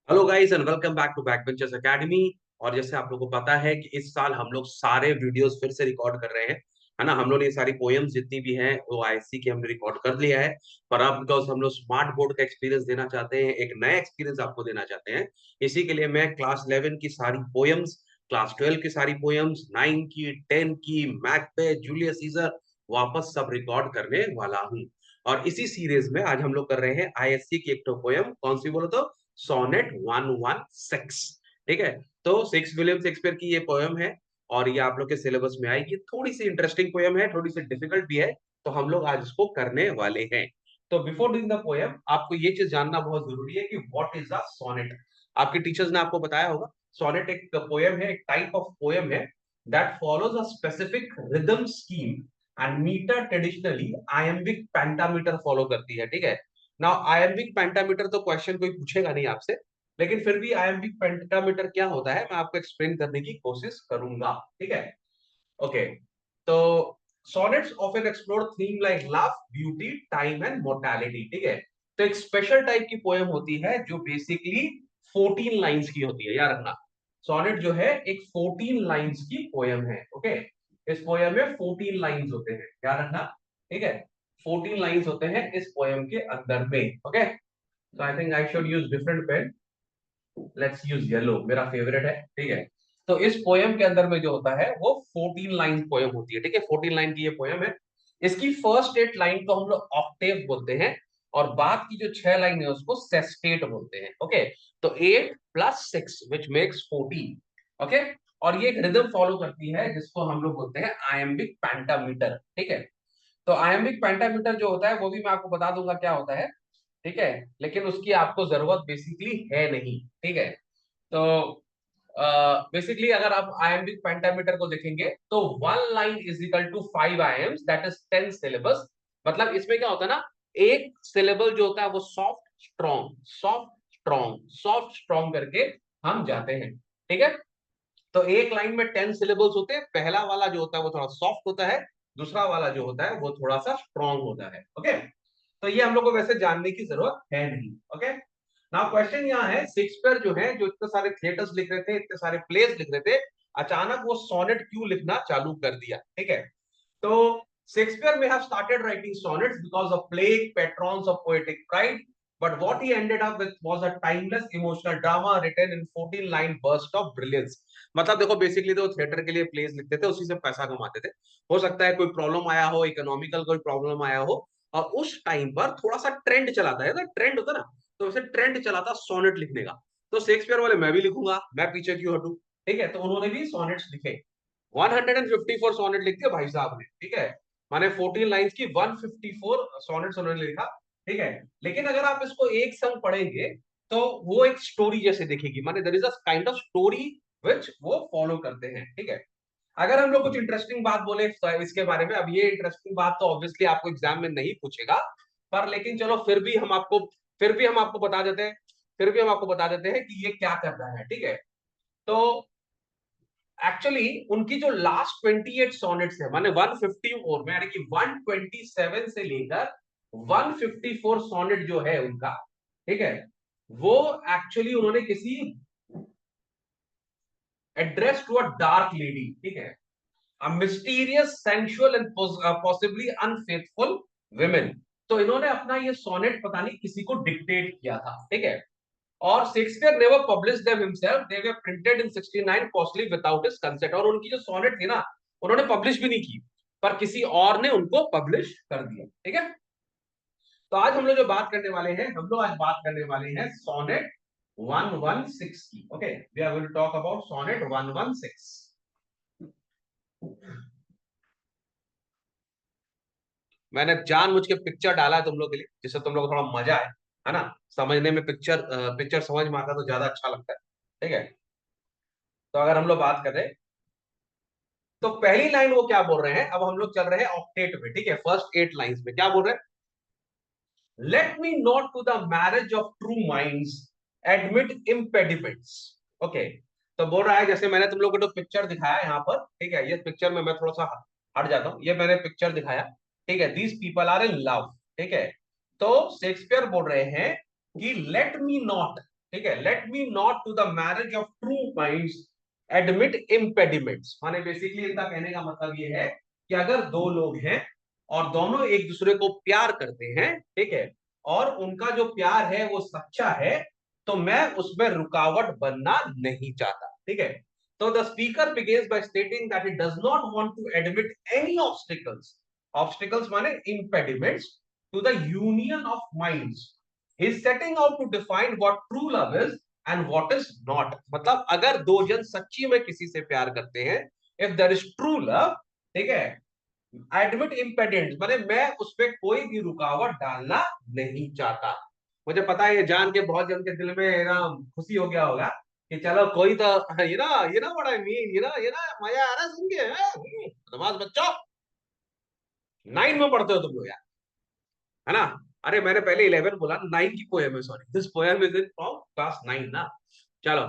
Hello guys and welcome back to Backbenchers Academy. और जैसे आप लोगों को पता है कि इस साल हम लोग सारे वीडियोस फिर से रिकॉर्ड कर रहे हैं, है ना। हम लोग ने ये सारी पोएम्स जितनी भी हैं वो आईएससी की हमने रिकॉर्ड कर लिया है। पर अब बिकॉज हम लोग स्मार्ट बोर्ड का एक्सपीरियंस देना चाहते हैं, एक नया एक्सपीरियंस आपको देना चाहते हैं, इसी के लिए मैं क्लास 11 की सारी पोएम्स, क्लास 12 की सारी पोएम्स, 9 की, 10 की, मैकबेथ, जूलियस सीजर वापस सब रिकॉर्ड करने वाला हूँ। और इसी सीरीज में आज हम लोग कर रहे हैं आईएससी की एक तो पोएम, कौन सी बोलो तो, सोनेट 116। ठीक है। तो शेक्स विलियम शेक्सपियर की ये पोयम है और ये आप लोग के सिलेबस में आएगी। थोड़ी सी इंटरेस्टिंग पोयम है, थोड़ी सी डिफिकल्ट भी है, तो हम लोग आज इसको करने वाले हैं। तो बिफोर डूइंग द पोयम आपको ये चीज जानना बहुत जरूरी है कि व्हाट इज अ सोनेट। आपके टीचर्स ने आपको बताया होगा, सोनेट एक पोयम है, एक टाइप ऑफ पोयम है that follows a specific rhythm scheme and metre traditionally iambic pentameter follow करती है। ठीक है। नाउ आयम्बिक पेंटामीटर तो क्वेश्चन कोई पूछेगा नहीं आपसे, लेकिन फिर भी आयम्बिक पेंटामीटर क्या होता है मैं आपको एक्सप्लेन करने की कोशिश करूंगा। ठीक है। ओके। तो sonnets often explore theme like love, beauty, time and mortality. ठीक है। तो एक स्पेशल टाइप की पोएम होती है जो बेसिकली 14 लाइंस की होती है, याद रखना। सॉनेट जो है एक 14 लाइंस की पोएम है। ओके। इस पोएम में 14 लाइंस होते हैं, याद रखना। ठीक है। 14 लाइंस होते हैं इस पोएम के अंदर में। Okay. So I think I should use different pen. Let's use yellow, मेरा फेवरेट है। ठीक है। तो इस पोयम के अंदर में जो होता है वो 14 लाइन पोयम होती है। ठीक है। 14 लाइन की ये पोयम है। इसकी फर्स्ट 8 लाइन को हम लोग ऑक्टेव बोलते हैं और बाद की जो 6 लाइन है उसको सेस्टेट बोलते हैं। ओके। तो 8 प्लस 6 विच मेक्स 14। ओके। और ये एक रिदम फॉलो करती है जिसको हम लोग बोलते हैं आयम्बिक पेंटामीटर। ठीक है। तो आयम्बिक पेंटामीटर जो होता है वो भी मैं आपको बता दूंगा क्या होता है। ठीक है। लेकिन उसकी आपको जरूरत बेसिकली है नहीं। ठीक है। तो बेसिकली अगर आप आयम्बिक पेंटामीटर को देखेंगे तो 1 line is equal to 5 iambs, that is 10 syllables. मतलब इसमें क्या होता है ना, एक सिलेबल जो होता है वो soft strong, soft strong, soft strong करके हम जाते हैं। ठीक है। तो एक लाइन में 10 सिलेबल्स होते हैं। पहला वाला जो होता है वो थोड़ा सॉफ्ट होता है, दूसरा वाला जो होता है वो थोड़ा सा स्ट्रॉन्ग होता है। ओके। तो ये हम लोग को वैसे जानने की जरूरत है नहीं। ओके। नाउ क्वेश्चन यहाँ है, शेक्सपियर जो है, जो इतने सारे थिएटर्स लिख रहे थे, इतने सारे प्लेस लिख रहे थे, अचानक वो सोनेट क्यों लिखना चालू कर दिया। ठीक है। तो Shakespeare may have started writing sonnets because of plague, patrons of poetic pride, but what he ended up with was a timeless emotional drama written in 14 line burst of brilliance। मतलब देखो बेसिकली तो theatre के लिए place लिखते थे, उसी से पैसा कमाते थे। हो सकता है कोई प्रॉब्लम आया हो, इकोनॉमिकल कोई प्रॉब्लम आया हो, और उस टाइम पर थोड़ा सा ट्रेंड चलाता है ना, ट्रेंड होता ना, तो वैसे ट्रेंड चला था सोनेट लिखने का। तो शेक्सपियर वाले मैं भी लिखूंगा, मैं पीछे क्यों हटूं। ठीक है। तो उन्होंने भी सोनेट्स लिखे। 154 सोनेट लिख दिया भाई साहब ने। ठीक है। माने 14 लाइंस की 154 सोनेट्स उन्होंने लिखा। ठीक है। लेकिन अगर आप इसको एक संग पढ़ेंगे तो वो एक स्टोरी जैसे दिखेगी, माने there is a kind of story which वो फॉलो करते हैं। ठीक है। अगर हम लोग कुछ इंटरेस्टिंग बात बोले तो इसके बारे में, अब ये इंटरेस्टिंग बात तो ऑब्वियसली आपको एग्जाम में नहीं पूछेगा, पर लेकिन चलो फिर भी हम आपको बता देते हैं, फिर भी हम आपको बता देते हैं कि ये क्या कर रहा है। ठीक है। तो एक्चुअली उनकी जो लास्ट 28 सॉनेट्स है, माने 154 में, यानी कि 127 से लेकर 154 सॉनेट जो है उनका, ठीक है, वो एक्चुअली उन्होंने किसी address to a dark lady, ठीक है, a mysterious, sensual and possibly unfaithful women। तो इन्होंने अपना ये सोनेट पता नहीं किसी को डिक्टेट किया था। ठीक है। और Shakespeare never published them himself, they were printed in 69 costly without his consent. और उनकी जो सोनेट थी ना, उन्होंने पब्लिश भी नहीं की, पर किसी और ने उनको पब्लिश कर दिया। ठीक है। तो आज हम लोग जो बात करने वाले हैं, हम लोग आज बात करने वाले हैं सोनेट 116 की। Okay. We are going to talk about sonnet 116। मैंने जानबूझ के पिक्चर डाला है तुम लोग के लिए, जिससे तुम लोग को थोड़ा मजा आए, है ना। समझने में पिक्चर समझ में आता तो ज्यादा अच्छा लगता है। ठीक है। तो अगर हम लोग बात करें तो पहली लाइन वो क्या बोल रहे हैं, अब हम लोग चल रहे हैं ऑक्टेट में। ठीक है। फर्स्ट 8 लाइंस में क्या बोल रहे हैं, let me not to the marriage of true minds admit impediments. Okay. तो बोल रहा है, जैसे मैंने तुम लोग को तो पिक्चर दिखाया यहाँ पर, ठीक है, ये पिक्चर में मैं थोड़ा सा हट जाता हूँ, ये मैंने पिक्चर दिखाया। ठीक है। These people are in love. ठीक है। तो शेक्सपियर बोल रहे हैं कि लेट मी नॉट, ठीक है, let me not to the marriage of true minds admit impediments. माने बेसिकली इनका कहने का मतलब ये है कि अगर दो लोग हैं और दोनों एक दूसरे को प्यार करते हैं, ठीक है, और उनका जो प्यार है वो सच्चा है, तो मैं उसमें रुकावट बनना नहीं चाहता। ठीक है, तो the speaker begins by stating that he does not want to admit any obstacles, obstacles माने impediments, to the union of minds. He is setting out to define what true love is and what is not. मतलब अगर दो जन सच्ची में किसी से प्यार करते हैं, if there is true love, ठीक है, एडमिट इम्पेडेंट माने मैं उसमें कोई भी रुकावट डालना नहीं चाहता। मुझे पता है ये जान के बहुत जन के दिल में ना खुशी हो गया होगा कि चलो कोई तो ये ना बड़ा मीन ये ना मजा आ रहा है सुन के, नमाज बच्चों 9 में पढ़ते हो तुम लोग यार, है ना। अरे मैंने पहले 11 बोला, 9 की पोयम है, sorry, this poem is in from class 9 ना। चलो,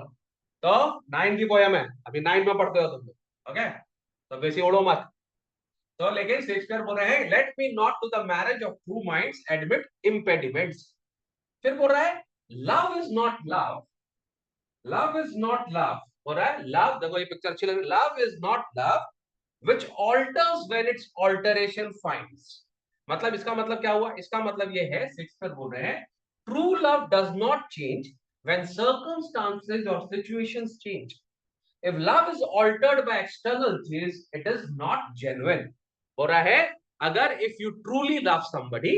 तो 9 की पोयम है, अभी 9 में पढ़ते हो तुम लोग, ओके, तो बेसी उड़ो मत। तो लेकिन शेक्सपियर बोल रहे हैं let me not to the marriage of true minds admit impediments. फिर बोल रहा है love is not love, love is not love. बोल रहा है लव, देखो ये पिक्चर अच्छी लग रही है, love is not love which alters when its alteration finds। मतलब इसका मतलब क्या हुआ, इसका मतलब ये है, शेक्सपियर बोल रहे हैं true love does not change when circumstances or situations change। If love is altered by external things, it is not genuine। हो रहा है अगर if you truly love somebody,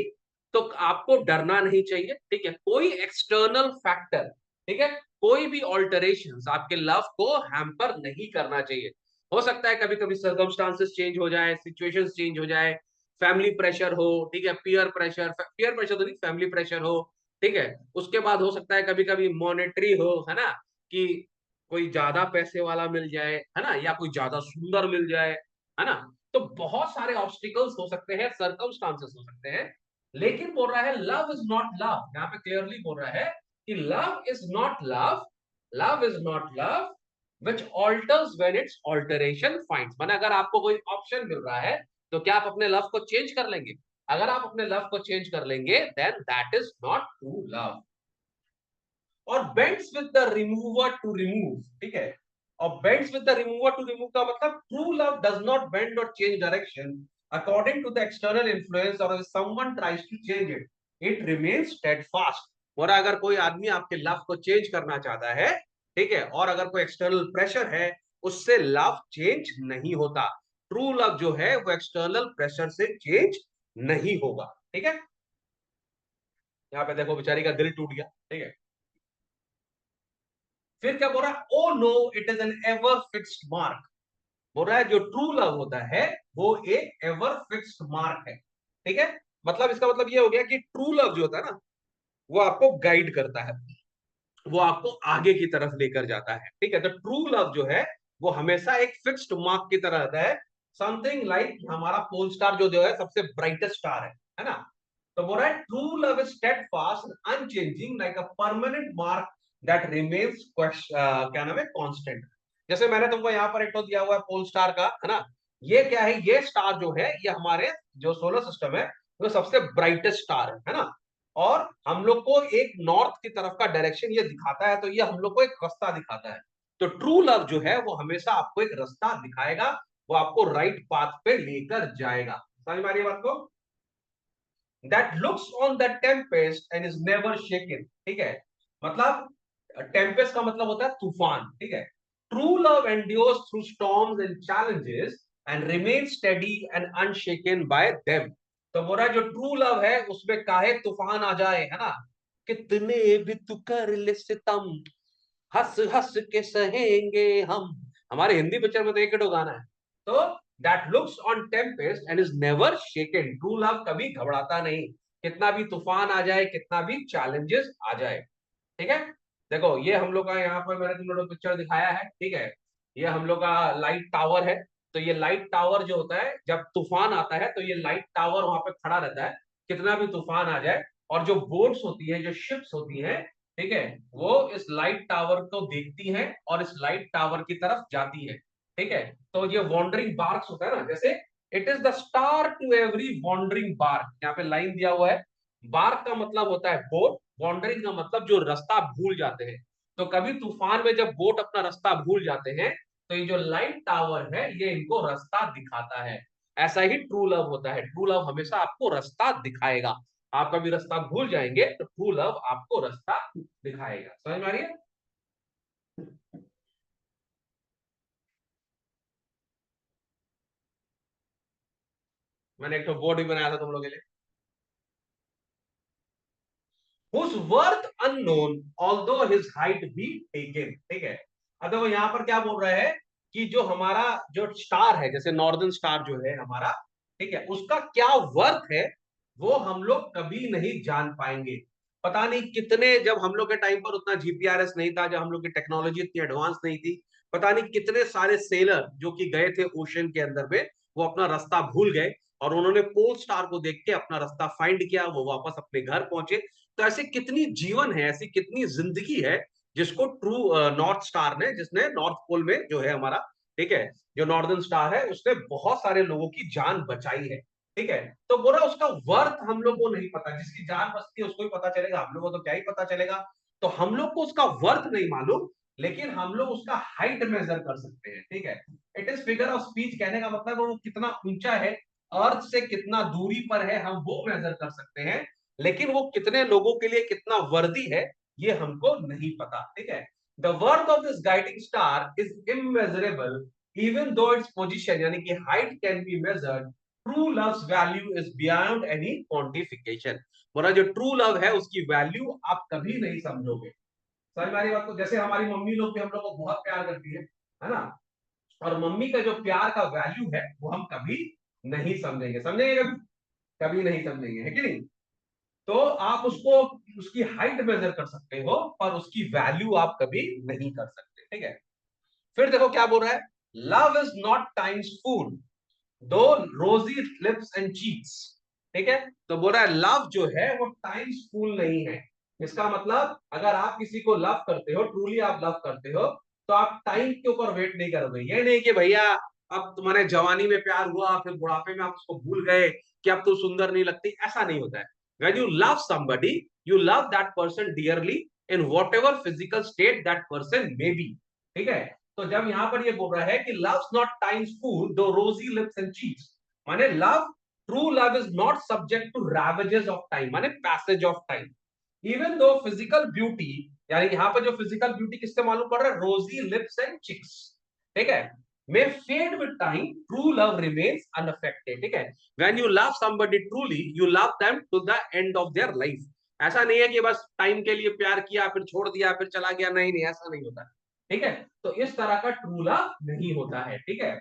तो आपको डरना नहीं चाहिए। ठीक है, कोई एक्सटर्नल फैक्टर, ठीक है, कोई भी ऑल्टरेशंस आपके लव को हैम्पर नहीं करना चाहिए। हो सकता है कभी कभी सर्कमस्टांसेस चेंज हो जाए, सिचुएशंस चेंज हो जाए, फैमिली प्रेशर हो, ठीक है, पीयर प्रेशर तो नहीं, फैमिली प्रेशर हो, ठीक है, उसके बाद हो सकता है कभी कभी मॉनेटरी हो, है ना, कि कोई ज्यादा पैसे वाला मिल जाए, है ना, या कोई ज्यादा सुंदर मिल जाए, है ना। तो बहुत सारे ऑब्स्टिकल्स हो सकते हैं, सर्कमस्टांसेस हो सकते हैं, लेकिन बोल रहा है लव इज नॉट लव। यहाँ पे क्लियरली बोल रहा है कि love is not love, love is not love which alters when it's alteration finds. माने अगर आपको कोई ऑप्शन मिल रहा है तो क्या आप अपने लव को चेंज कर लेंगे? अगर आप अपने लव को चेंज कर लेंगे then that is not true love. और bends with the remover to remove, ठीक है, और bends with the remover to remove का मतलब true love does not bend और change direction according to the external influence, और someone tries to change it it remains steadfast. और अगर कोई आदमी आपके लव को चेंज करना चाहता है, ठीक है, और अगर कोई एक्सटर्नल प्रेशर है, उससे लव चेंज नहीं होता। ट्रू लव जो है वो एक्सटर्नल प्रेशर से चेंज नहीं होगा। ठीक है, यहाँ पे देखो बेचारी का दिल टूट गया, ठीक है। फिर क्या बोल रहा है, oh no it is an ever fixed mark. बोल रहा है जो ट्रू लव होता है वो एक एवर फिक्स्ड मार्क है। ठीक है, मतलब इसका मतलब ये हो गया कि ट्रू लव जो होता है ना, वो आपको गाइड करता है, वो आपको आगे की तरफ लेकर जाता है। ठीक है, तो ट्रू लव जो है वो हमेशा एक फिक्स्ड मार्क की तरह रहता है, समथिंग लाइक हमारा पोल स्टार जो है सबसे ब्राइटेस्ट स्टार है ना। तो बोल रहा है true love is steadfast unchanging like a permanent mark that remains क्या नाम है, कांस्टेंट। जैसे मैंने तुमको यहाँ पर एक तो दिया हुआ है पोल स्टार का, है ना, ये क्या है, ये स्टार जो है ये हमारे जो सोलर सिस्टम है वो सबसे ब्राइटेस्ट स्टार है ना। और हम लोग को एक नॉर्थ की तरफ का डायरेक्शन ये दिखाता है, तो ये हम लोग को एक रास्ता दिखाता है। तो ट्रू लव जो है वो हमेशा आपको एक रास्ता दिखाएगा, वो आपको राइट पाथ पे लेकर जाएगा। समझ में आ रही है बात को? That looks on the tempest and is never shaken. ठीक है, मतलब टेम्पेस्ट का मतलब होता है तूफान। ठीक है, true love endures through storms and challenges and remain steady and अनशेकन bye them. तो बोला जो ट्रू लव है उसमें काहे तूफान आ जाए, है ना, कितने भी तू कर ले सितम, हंस हंस के सहेंगे हम। हमारे हिंदी पिक्चर में तो एक ही गाना है। तो that looks on Tempest and is never shaken. True love कभी घबराता नहीं, कितना भी तूफान आ जाए, कितना भी चैलेंजेस आ जाए। ठीक है, देखो ये हम लोग का यहाँ पर मैंने तुम लोगों को पिक्चर दिखाया है, ठीक है, ये हम लोग का लाइट टावर है। तो ये लाइट टावर जो होता है जब तूफान आता है तो ये लाइट टावर वहां पे खड़ा रहता है, कितना भी तूफान आ जाए। और जो बोट्स होती है, जो शिप्स होती है, ठीक है, वो इस लाइट टावर को देखती हैं और इस लाइट टावर की तरफ जाती है। ठीक है, तो ये वॉन्डरिंग बार्क्स होता है ना, जैसे it is the star to every wandering bark. यहाँ पे लाइन दिया हुआ है, बार्क का मतलब होता है बोट, वॉन्डरिंग का मतलब जो रास्ता भूल जाते हैं। तो कभी तूफान में जब बोट अपना रास्ता भूल जाते हैं, तो ये जो लाइट टावर है ये इनको रास्ता दिखाता है। ऐसा ही ट्रू लव होता है, ट्रू लव हमेशा आपको रास्ता दिखाएगा। आप कभी रास्ता भूल जाएंगे तो ट्रू लव आपको रास्ता दिखाएगा। समझ में आ रही है? मैंने एक तो बोर्ड भी बनाया था तुम लोगों के लिए। whose worth unknown although his height be taken। ठीक है, अब देखो यहाँ पर क्या बोल रहा है कि जो हमारा जो स्टार है, जैसे नॉर्दर्न स्टार जो है हमारा, ठीक है, उसका क्या वर्थ है वो हम लोग कभी नहीं जान पाएंगे। पता नहीं कितने, जब हम लोग के टाइम पर उतना जीपीआरएस नहीं था, जब हम लोग की टेक्नोलॉजी इतनी एडवांस नहीं थी, पता नहीं कितने सारे सेलर जो कि गए थे ओशन के अंदर में, वो अपना रास्ता भूल गए और उन्होंने पोल स्टार को देख के अपना रास्ता फाइंड किया, वो वापस अपने घर पहुंचे। तो ऐसी कितनी जीवन है, ऐसी कितनी जिंदगी है जिसको ट्रू नॉर्थ स्टार ने, जिसने नॉर्थ पोल में जो है हमारा, ठीक है, जो नॉर्दर्न स्टार है उसने बहुत सारे लोगों की जान बचाई है। ठीक है, तो बोला उसका वर्थ हम लोग को नहीं पता, जिसकी जान बचती है उसको ही पता चलेगा, हम लोग को तो क्या ही पता चलेगा। तो हम लोग को उसका वर्थ नहीं मालूम, लेकिन हम लोग उसका हाइट मेजर कर सकते हैं। ठीक है, it is figure of speech, कहने का मतलब वो कितना ऊंचा है, अर्थ से कितना दूरी पर है हम वो मेजर कर सकते हैं, लेकिन वो कितने लोगों के लिए कितना वर्दी है ये हमको नहीं पता। ठीक है, the worth of this guiding star is immeasurable even though its position, यानी कि height can be measured, true loves value is beyond any quantification. बोला जो ट्रू लव है उसकी वैल्यू आप कभी नहीं समझोगे। समझ में आ रही बात को? जैसे हमारी मम्मी लोग भी हम लोग को बहुत प्यार करती है ना, और मम्मी का जो प्यार का वैल्यू है वो हम कभी नहीं समझेंगे, समझेंगे कभी? कभी नहीं समझेंगे, है कि नहीं? तो आप उसको, उसकी हाइट मेजर कर सकते हो पर उसकी वैल्यू आप कभी नहीं कर सकते। ठीक है, फिर देखो क्या बोल रहा है, love is not times food दो रोजी लिप्स एंड चीक्स। ठीक है, तो बोल रहा है लव जो है वो टाइम्स फूल नहीं है। इसका मतलब अगर आप किसी को लव करते हो, ट्रूली आप लव करते हो, तो आप टाइम के ऊपर वेट नहीं करोगे। ये नहीं कि भैया अब तुम्हारे जवानी में प्यार हुआ फिर बुढ़ापे में आप उसको भूल गए कि अब तो सुंदर नहीं लगती, ऐसा नहीं होता है। when you love somebody you love that person dearly in whatever physical state that person may be। ठीक है, तो जब यहां पर ये बोल रहा है कि love's not time's fool though rosy lips and cheeks, माने love, true love is not subject to ravages of time, माने passage of time, even though physical beauty, यानी यहाँ पर जो फिजिकल ब्यूटी किससे मालूम पड़ रहा है, रोजी लिप्स एंड चिक्स, ठीक है, may fade with time, true love remains unaffected। ठीक है, when you love somebody truly you love them to the end of their life। ऐसा नहीं है कि बस टाइम के लिए प्यार किया फिर छोड़ दिया फिर चला गया, नहीं नहीं ऐसा नहीं होता। ठीक है, तो इस तरह का ट्रू लव नहीं होता है। ठीक है,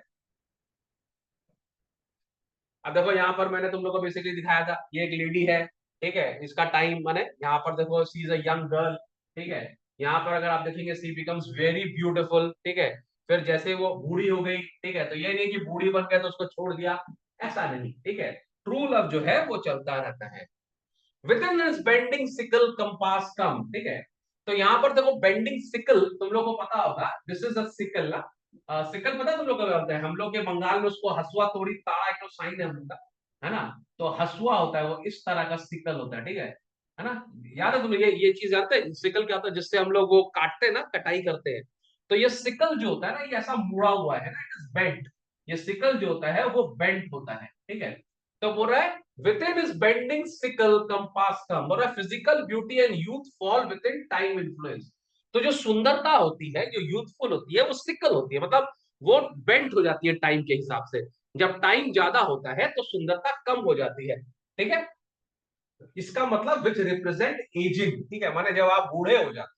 अब देखो यहाँ पर मैंने तुम लोग को बेसिकली दिखाया था, ये एक लेडी है, ठीक है, इसका टाइम माने यहाँ पर देखो सी इज अ यंग गर्ल। ठीक है, यहाँ पर अगर आप देखेंगे सी बिकम्स वेरी ब्यूटीफुल। ठीक है, फिर जैसे वो बूढ़ी हो गई, ठीक है, तो ये नहीं कि बूढ़ी बन गया तो उसको छोड़ दिया, ऐसा नहीं। ठीक है, ट्रू लव जो है वो चलता रहता है। Within this bending sickle compass come. ठीक है, तो यहाँ पर देखो बेंडिंग सिकल तुम लोग को पता होगा, दिस इज अ सिकल ना। सिकल पता है तुम लोग को क्या होता है? हम लोग के बंगाल में उसको हसुआ तोड़ी ताड़ा एक तो साइन है हम लोग का, है ना? तो हसुआ होता है वो इस तरह का सिकल होता है ना? याद है तुम्हें ये चीज जानते हैं सिकल क्या होता है, जिससे हम लोग वो काटते हैं ना, कटाई करते हैं। तो ये सिकल जो होता है ना ये ऐसा मुड़ा हुआ है ना, इट इज बेंट। ये सिकल जो होता है वो बेंट होता है। ठीक है, तो बोल रहा है within his bending sickle compass come, बोल रहा है physical beauty and youth fall with in time influence. तो जो सुंदरता होती है, जो यूथफुल होती है, वो सिकल होती है, मतलब वो बेंट हो जाती है टाइम के हिसाब से। जब टाइम ज्यादा होता है तो सुंदरता कम हो जाती है। ठीक है, इसका मतलब विच रिप्रेजेंट एजिंग। ठीक है, माने जब आप बूढ़े हो जाते।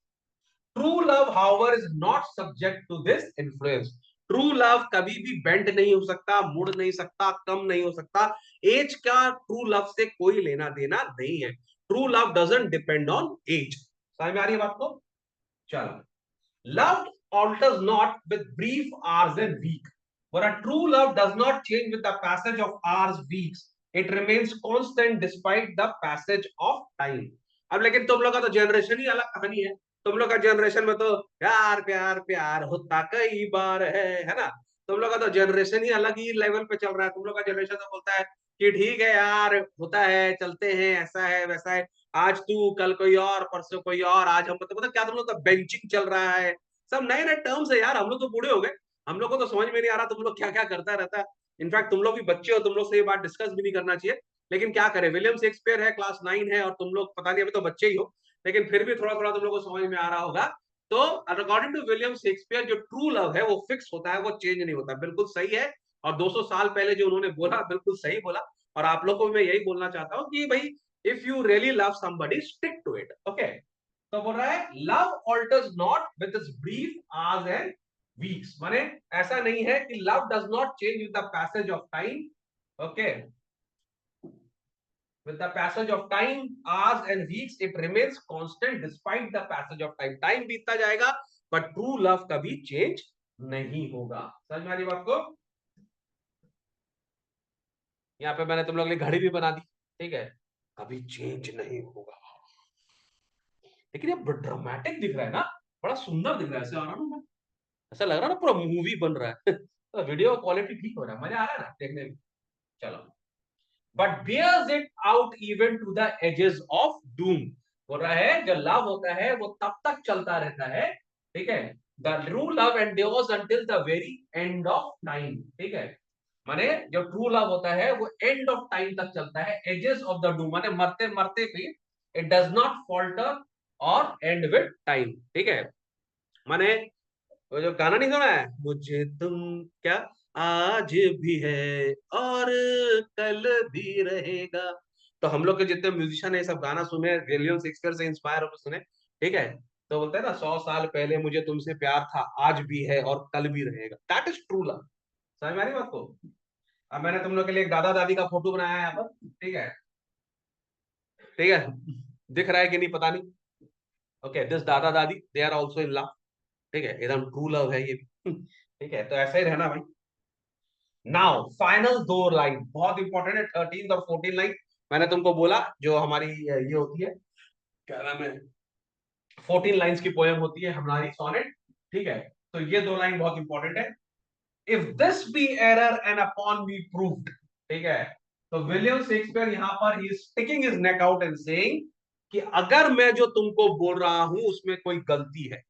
True love however is not subject to this influence. True love कभी भी बेंड नहीं हो सकता, मुड़ नहीं सकता, कम नहीं हो सकता। एज का ट्रू लव से कोई लेना देना नहीं है। True love doesn't depend on age. समझ में आ रही है बात को? चलो, love alters not with brief hours and week, but a true love does not change with the passage of hours, weeks, it remains constant despite the passage of time। अब लेकिन तुम लोग का तो जनरेशन ही अलग कहानी है। तुम लोग का जनरेशन में तो प्यार प्यार प्यार होता कई बार है ना? तुम लोग का तो जनरेशन ही अलग ही लेवल पे चल रहा है। तुम लोग का जनरेशन तो बोलता है कि ठीक है यार, होता है, चलते हैं, ऐसा है वैसा है। आज तू, कल कोई और, परसों कोई और, आज हम मतलब क्या तुम लोग का बेंचिंग चल रहा है, सब नए नए टर्म्स है यार। हम लोग तो बूढ़े हो गए, हम लोग को तो समझ में नहीं आ रहा तुम लोग क्या क्या करता रहता है। इनफैक्ट तुम लोग भी बच्चे हो, तुम लोग से ये बात डिस्कस भी नहीं करना चाहिए, लेकिन क्या करें, विलियम शेक्सपियर है, क्लास 9 है, और तुम लोग पता नहीं, अभी तो बच्चे ही हो, लेकिन फिर भी थोड़ा थोड़ा तुम लोग को समझ में आ रहा होगा। तो अकॉर्डिंग टू विलियम शेक्सपियर जो ट्रू लव है वो फिक्स होता है, वो चेंज नहीं होता, बिल्कुल सही है। और 200 साल पहले जो उन्होंने बोला बिल्कुल सही बोला। और आप लोग को मैं यही बोलना चाहता हूँ कि भाई, if you really love somebody, stick to it. Okay, तो बोल रहा है love alters not with its brief hours and weeks, माने ऐसा नहीं है कि love does not change with the passage of time. Okay, with the passage of time, hours and weeks, it remains constant despite the passage of time. Time बीतता जाएगा, but true love कभी change नहीं होगा। समझ में आ रही बात को? यहाँ पे मैंने तुम लोग के लिए घड़ी भी बना दी, ठीक है, कभी चेंज नहीं होगा। लेकिन ये ड्रामेटिक दिख रहा है ना, बड़ा सुंदर दिख रहा है, ऐसे आ रहा ना, ऐसा लग रहा है ना पूरा मूवी बन रहा है। तो वीडियो क्वालिटी ठीक हो रहा है, मजा आ रहा है ना देखने में। चलो, but bears it out even to the edges of doom। बोल रहा है जो लव होता है वो तब तक चलता रहता है, ठीक है, the true love endures until the very end of time। ठीक है, माने जो ट्रू लव होता है वो एंड ऑफ टाइम तक चलता है, एजेस ऑफ द डूम, माने मरते मरते भी इट डज नॉट फॉल्टर और एंड विद टाइम। ठीक है, माने वो जो गाना नहीं सुना है, मुझे तुम क्या आज भी है और कल भी रहेगा। तो हम लोग के जितने म्यूजिशियन है सब गाना सुने, विलियम शेक्सपियर से इंस्पायर होकर सुने, ठीक है। तो बोलते हैं ना, 100 साल पहले मुझे तुमसे प्यार था, आज भी है और कल भी रहेगा, दैट इज ट्रू लव। समझ में आ रही बात को? अब मैंने तुम लोग के लिए एक दादा दादी का फोटो बनाया है यहाँ पर, ठीक है, ठीक है, दिख रहा है कि नहीं पता नहीं। ओके, दिस दादा दादी, they are also in love. ठीक है, एकदम ट्रू लव है ये भी। ठीक है, तो ऐसा ही रहना भाई। नाउ फाइनल दो लाइन बहुत इंपॉर्टेंट है, 13 और 14 लाइन। मैंने तुमको बोला जो हमारी ये होती है, क्या नाम है, 14 लाइंस की पोएम होती है हमारी सोनेट। ठीक है, तो ये दो लाइन बहुत इंपॉर्टेंट है। If this be error and upon be proved, ठीक है, तो विलियम शेक्सपियर यहां पर ही sticking his neck out and saying कि अगर मैं जो तुमको बोल रहा हूं उसमें कोई गलती है,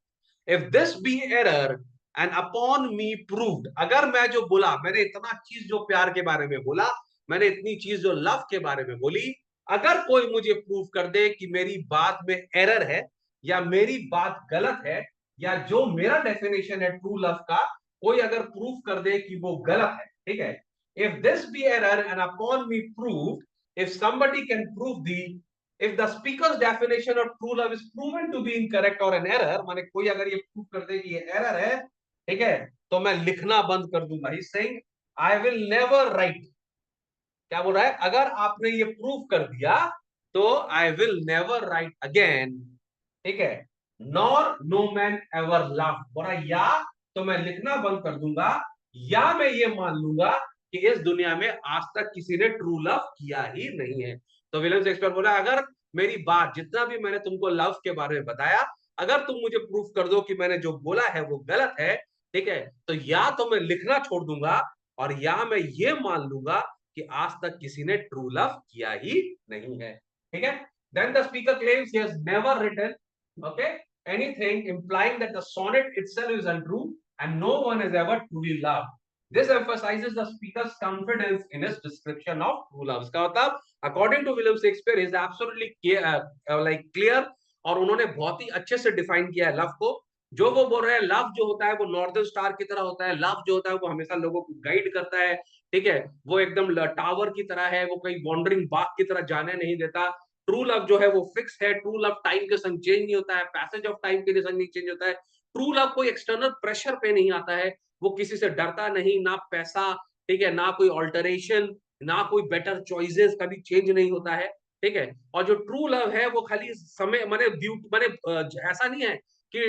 if this be error and upon me proved, अगर मैं जो बोला, मैंने इतना चीज जो प्यार के बारे में बोला, मैंने इतनी चीज जो लव के बारे में बोली, अगर कोई मुझे प्रूव कर दे कि मेरी बात में एरर है या मेरी बात गलत है, या जो मेरा डेफिनेशन है ट्रू लव का, कोई अगर प्रूव कर दे कि वो गलत है, ठीक है, if this be error and upon me prove, if somebody can prove the, if the speaker's definition of true love is proven to be incorrect or an error, माने कोई अगर ये प्रूव कर दे कि ये एरर है, ठीक है, तो मैं लिखना बंद कर दूंगा। He saying I will never right, क्या बोल रहा है, अगर आपने ये प्रूव कर दिया तो I will never write again, ठीक है, nor no man ever love, बोला या तो मैं लिखना बंद कर दूंगा, या मैं ये मान लूंगा कि इस दुनिया में आज तक किसी ने ट्रू लव किया ही नहीं है। तो विलियम शेक्सपियर बोला, अगर मेरी बात, जितना भी मैंने तुमको लव के बारे में बताया, अगर तुम मुझे प्रूफ कर दो कि मैंने जो बोला है वो गलत है, ठीक है, तो या तो मैं लिखना छोड़ दूंगा, और या मैं ये मान लूंगा कि आज तक किसी ने ट्रू लव किया ही नहीं है। ठीक है, then the speaker claims he has never written, okay, anything implying that the sonnet itself is untrue and no one has ever truly loved. This emphasizes the speaker's confidence in his description of true love। इसका मतलब according to William Shakespeare is absolutely like clear, और उन्होंने बहुत ही अच्छे से define किया है love को। जो वो बोल रहे हैं, लव जो होता है वो नॉर्दर्न स्टार की तरह होता है, लव जो होता है वो हमेशा लोगों को गाइड करता है, ठीक है, वो एकदम टावर की तरह है, वो कहीं वॉन्डरिंग बाग की तरह जाने नहीं देता। ट्रू लव जो है वो फिक्स है, ट्रू लव टाइम के संग चेंज नहीं होता है, पैसेज ऑफ टाइम के संग नहीं चेंज होता है। ट्रू लव कोई एक्सटर्नल प्रेशर पे नहीं आता है, वो किसी से डरता नहीं, ना पैसा, ठीक है, ना कोई ऑल्टरेशन, ना कोई बेटर चॉइसेस, कभी चेंज नहीं होता है, ठीक है। और जो ट्रू लव है वो खाली समय माने ब्यूटी माने ऐसा नहीं है कि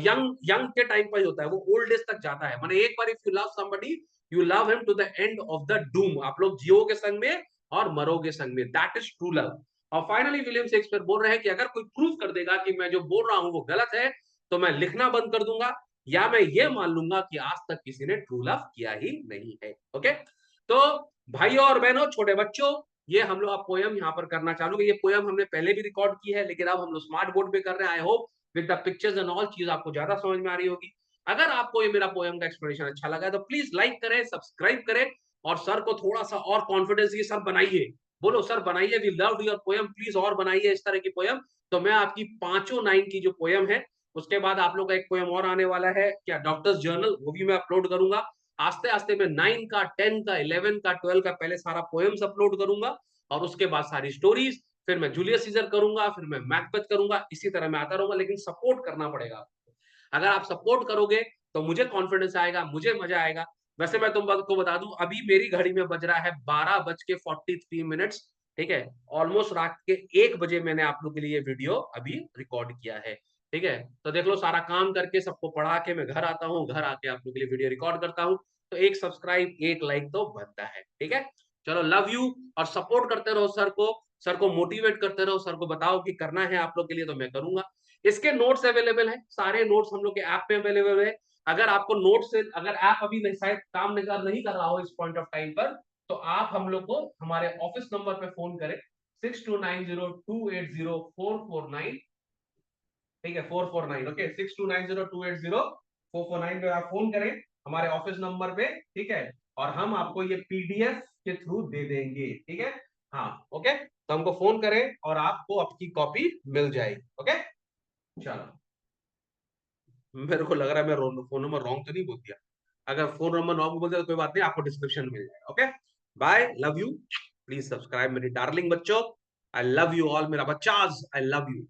यंग यंग के टाइम पर होता है, वो ओल्ड एज तक जाता है। माने एक बार if you love somebody, you love him to the end of the doom, आप लोग जियोगे संग में और मरोगे संग में, दैट इज ट्रू लव। और फाइनली विलियम शेक्सपियर बोल रहे हैं कि अगर कोई प्रूव कर देगा कि मैं जो बोल रहा हूं वो गलत है, तो मैं लिखना बंद कर दूंगा, या मैं ये मान लूंगा कि आज तक किसी ने ट्रू लव किया ही नहीं है। ओके, तो भाइयों और बहनों, छोटे बच्चों, ये हम लोग अब पोयम यहाँ पर करना चालू करेंगे। ये पोयम हमने पहले भी रिकॉर्ड की है, लेकिन अब हम लोग स्मार्ट बोर्ड पे कर रहे हैं। I hope with the pictures and all चीज आपको ज्यादा समझ में आ रही होगी। अगर आपको ये मेरा पोयम का एक्सप्लेनेशन अच्छा लगा है तो प्लीज लाइक करें, सब्सक्राइब करें और सर को थोड़ा सा और कॉन्फिडेंस, ये सर बनाइए, बोलो सर बनाइए, we love your poem, please और बनाइए इस तरह की पोयम। तो मैं आपकी पांचों 9 की जो पोयम है, उसके बाद आप लोग का एक पोयम और आने वाला है क्या, डॉक्टर्स जर्नल, वो भी मैं अपलोड करूंगा। आस्ते आस्ते मैं 9 का, 10 का, 11 का, 12 का पहले सारा पोएम्स अपलोड करूंगा और उसके बाद सारी स्टोरीज, फिर मैं जूलियस सीजर करूंगा, फिर मैं मैकबेथ करूंगा, इसी तरह मैं आता रहूंगा। लेकिन सपोर्ट करना पड़ेगा आपको। अगर आप सपोर्ट करोगे तो मुझे कॉन्फिडेंस आएगा, मुझे मजा आएगा। वैसे मैं तुमको बता दूं, अभी मेरी घड़ी में बज रहा है 12:43। ठीक है, ऑलमोस्ट रात के 1 बजे मैंने आप लोग के लिए वीडियो अभी रिकॉर्ड किया है। ठीक है, तो देख लो, सारा काम करके सबको पढ़ा के मैं घर आता हूँ, घर आके आप लोग के लिए वीडियो रिकॉर्ड करता हूँ। तो एक सब्सक्राइब, एक लाइक तो बनता है। ठीक है, चलो, लव यू। और सपोर्ट करते रहो सर को, सर को मोटिवेट करते रहो, सर को बताओ कि करना है आप लोग के लिए तो मैं करूंगा। इसके नोट्स अवेलेबल हैं, सारे नोट्स हम लोग के ऐप पे अवेलेबल है। अगर आपको नोट्स से, अगर ऐप अभी नहीं, शायद काम नहीं कर रहा हो इस पॉइंट ऑफ टाइम पर, तो आप हम लोग को हमारे ऑफिस नंबर पे फोन करें, 6290280449। ठीक है, 449, ओके, 6290280449 पे आप फोन करें हमारे ऑफिस नंबर पे। ठीक है, और हम आपको ये पीडीएफ के थ्रू दे देंगे। ठीक है, हाँ, ओके, तो हमको फोन करें और आपको आपकी कॉपी मिल जाएगी। ओके, चलो, मेरे को लग रहा है मैं फोन नंबर रॉन्ग तो नहीं बोल दिया। अगर फोन नंबर रॉन्ग बोल दिया तो कोई बात नहीं, आपको डिस्क्रिप्शन में मिल जाएगा। Okay, bye, love you, please subscribe मेरी डार्लिंग बच्चों। आई लव यू ऑल, मेरा बच्चाज, आई लव यू।